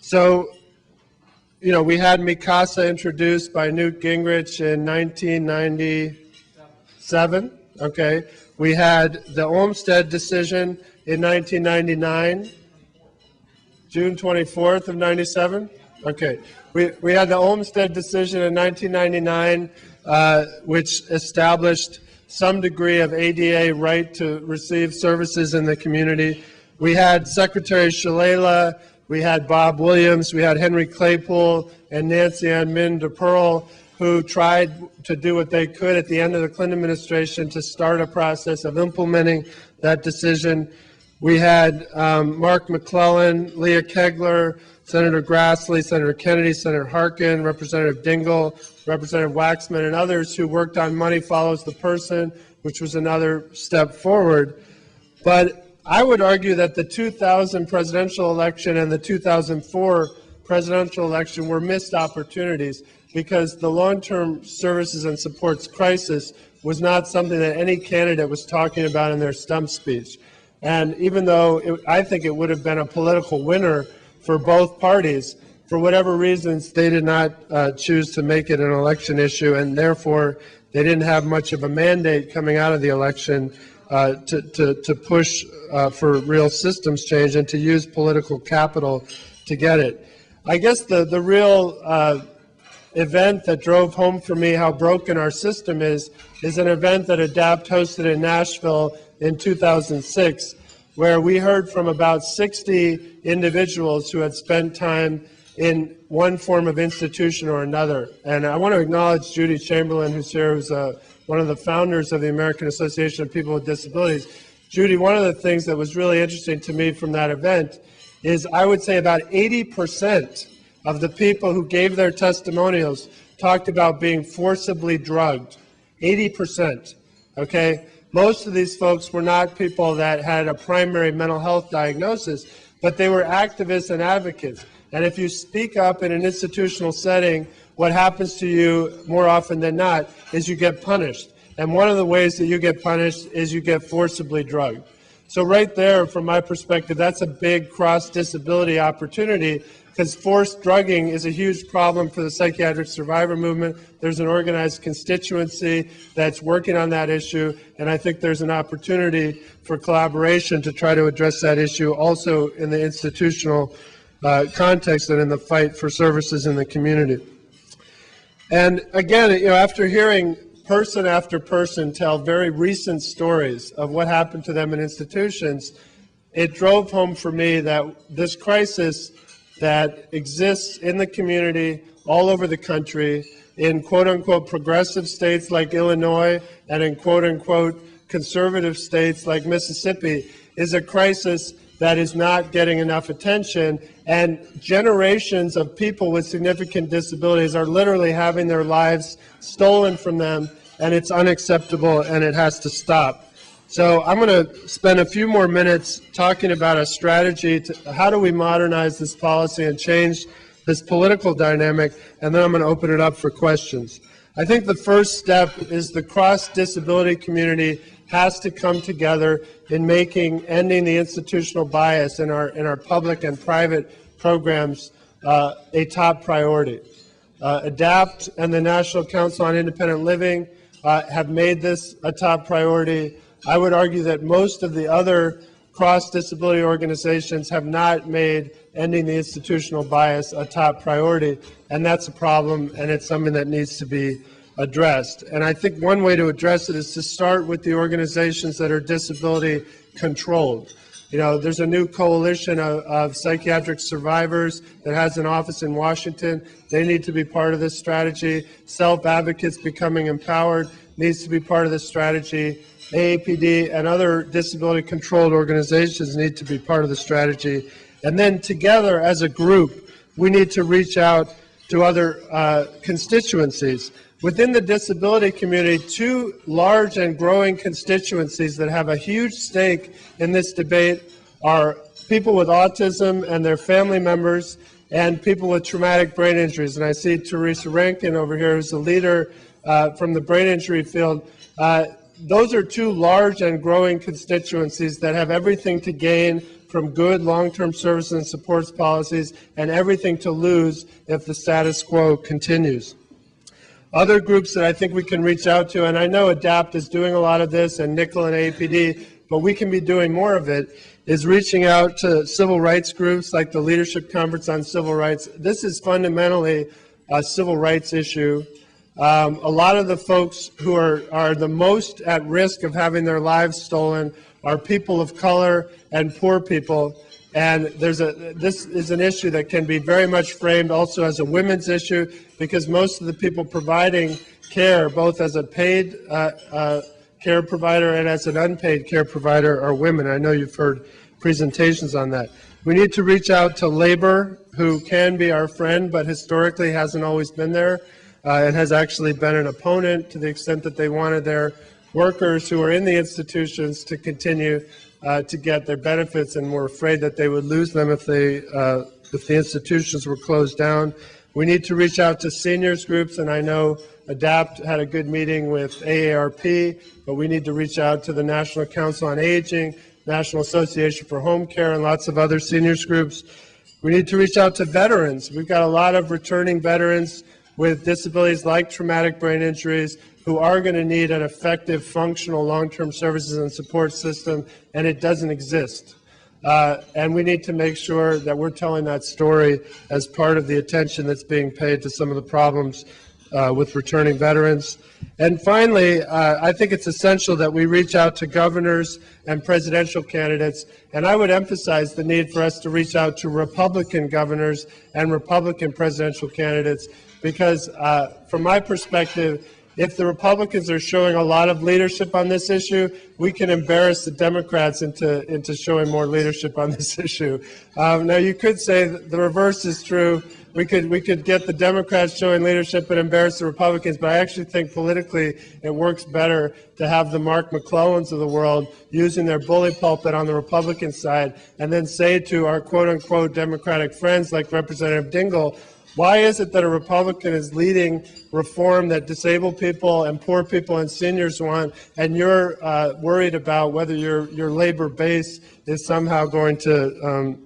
So, we had Mikasa introduced by Newt Gingrich in 1997. Okay. We had the Olmstead decision in 1999, June 24th of 97. Okay. We had the Olmstead decision in 1999, which established some degree of ADA right to receive services in the community. We had Secretary Shalala, we had Bob Williams, we had Henry Claypool and Nancy Ann Min DePearl, who tried to do what they could at the end of the Clinton administration to start a process of implementing that decision. We had Mark McClellan, Leah Kegler, Senator Grassley, Senator Kennedy, Senator Harkin, Representative Dingell, Representative Waxman, and others who worked on Money Follows the Person, which was another step forward. But I would argue that the 2000 presidential election and the 2004 presidential election were missed opportunities, because the long-term services and supports crisis was not something that any candidate was talking about in their stump speech. And even though I think it would have been a political winner for both parties, for whatever reasons, they did not choose to make it an election issue, and therefore they didn't have much of a mandate coming out of the election to push for real systems change and to use political capital to get it. I guess the real event that drove home for me how broken our system is an event that ADAPT hosted in Nashville in 2006, where we heard from about 60 individuals who had spent time in one form of institution or another. And I want to acknowledge Judy Chamberlain, who's here, who's one of the founders of the American Association of People with Disabilities. Judy, one of the things that was really interesting to me from that event is I would say about 80% of the people who gave their testimonials talked about being forcibly drugged. 80%, okay? Most of these folks were not people that had a primary mental health diagnosis, but they were activists and advocates. And if you speak up in an institutional setting, what happens to you more often than not is you get punished. And one of the ways that you get punished is you get forcibly drugged. So right there, from my perspective, that's a big cross-disability opportunity, because forced drugging is a huge problem for the psychiatric survivor movement. There's an organized constituency that's working on that issue, and I think there's an opportunity for collaboration to try to address that issue also in the institutional context and in the fight for services in the community. And again, after hearing person after person tell very recent stories of what happened to them in institutions, it drove home for me that this crisis that exists in the community all over the country, in quote-unquote progressive states like Illinois and in quote-unquote conservative states like Mississippi, is a crisis that is not getting enough attention, and generations of people with significant disabilities are literally having their lives stolen from them, and it's unacceptable and it has to stop. So I'm going to spend a few more minutes talking about a strategy to how do we modernize this policy and change this political dynamic, and then I'm going to open it up for questions. I think the first step is the cross-disability community has to come together in ending the institutional bias in our public and private programs a top priority. ADAPT and the National Council on Independent Living have made this a top priority. I would argue that most of the other cross-disability organizations have not made ending the institutional bias a top priority, and that's a problem, and it's something that needs to be addressed. And I think one way to address it is to start with the organizations that are disability controlled. There's a new coalition of psychiatric survivors that has an office in Washington. They need to be part of this strategy. Self-advocates becoming empowered needs to be part of this strategy. AAPD and other disability-controlled organizations need to be part of the strategy. And then together as a group, we need to reach out to other constituencies. Within the disability community, two large and growing constituencies that have a huge stake in this debate are people with autism and their family members, and people with traumatic brain injuries. And I see Teresa Rankin over here, who's a leader from the brain injury field. Those are two large and growing constituencies that have everything to gain from good long-term services and supports policies and everything to lose if the status quo continues. Other groups that I think we can reach out to, and I know ADAPT is doing a lot of this, and NICL and APD, but we can be doing more of it, is reaching out to civil rights groups like the Leadership Conference on Civil Rights. This is fundamentally a civil rights issue. A lot of the folks who are the most at risk of having their lives stolen are people of color and poor people. And this is an issue that can be very much framed also as a women's issue, because most of the people providing care, both as a paid care provider and as an unpaid care provider, are women. I know you've heard presentations on that. We need to reach out to labor, who can be our friend, but historically hasn't always been there. It has actually been an opponent to the extent that they wanted their workers who are in the institutions to continue to get their benefits, and were afraid that they would lose them if the institutions were closed down. We need to reach out to seniors groups, and I know ADAPT had a good meeting with AARP, but we need to reach out to the National Council on Aging, National Association for Home Care, and lots of other seniors groups. We need to reach out to veterans. We've got a lot of returning veterans with disabilities like traumatic brain injuries who are going to need an effective, functional long-term services and support system, and it doesn't exist. And we need to make sure that we're telling that story as part of the attention that's being paid to some of the problems with returning veterans. And finally, I think it's essential that we reach out to governors and presidential candidates, and I would emphasize the need for us to reach out to Republican governors and Republican presidential candidates, because from my perspective, if the Republicans are showing a lot of leadership on this issue, we can embarrass the Democrats into showing more leadership on this issue. Now, you could say that the reverse is true. We could get the Democrats showing leadership and embarrass the Republicans, but I actually think politically it works better to have the Mark McClellans of the world using their bully pulpit on the Republican side and then say to our quote-unquote Democratic friends like Representative Dingell, why is it that a Republican is leading reform that disabled people and poor people and seniors want, and you're worried about whether your labor base is somehow going to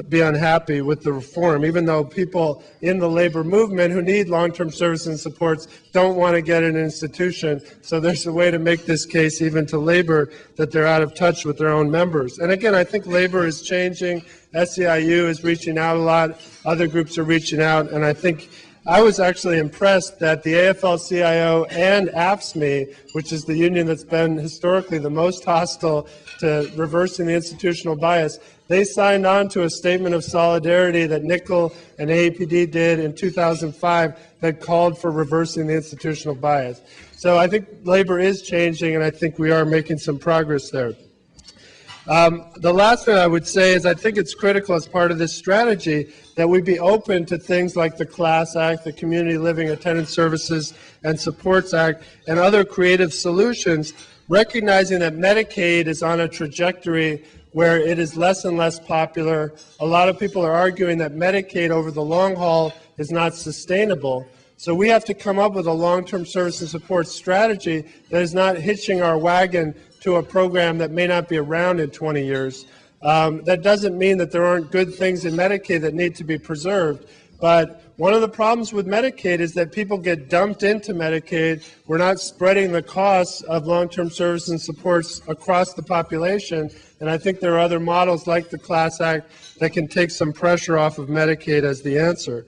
be unhappy with the reform, even though people in the labor movement who need long-term services and supports don't want to get an institution. So there's a way to make this case even to labor that they're out of touch with their own members. And again, I think labor is changing. SEIU is reaching out a lot. Other groups are reaching out. And I think I was actually impressed that the AFL-CIO and AFSCME, which is the union that's been historically the most hostile to reversing the institutional bias, they signed on to a statement of solidarity that NICL and AAPD did in 2005 that called for reversing the institutional bias. So I think labor is changing, and I think we are making some progress there. The last thing I would say is I think it's critical as part of this strategy that we be open to things like the CLASS Act, the Community Living Attendance Services and Supports Act, and other creative solutions, recognizing that Medicaid is on a trajectory where it is less and less popular. A lot of people are arguing that Medicaid over the long haul is not sustainable. So we have to come up with a long-term service and support strategy that is not hitching our wagon to a program that may not be around in 20 years. That doesn't mean that there aren't good things in Medicaid that need to be preserved, but one of the problems with Medicaid is that people get dumped into Medicaid. We're not spreading the costs of long-term services and supports across the population, and I think there are other models like the CLASS Act that can take some pressure off of Medicaid as the answer.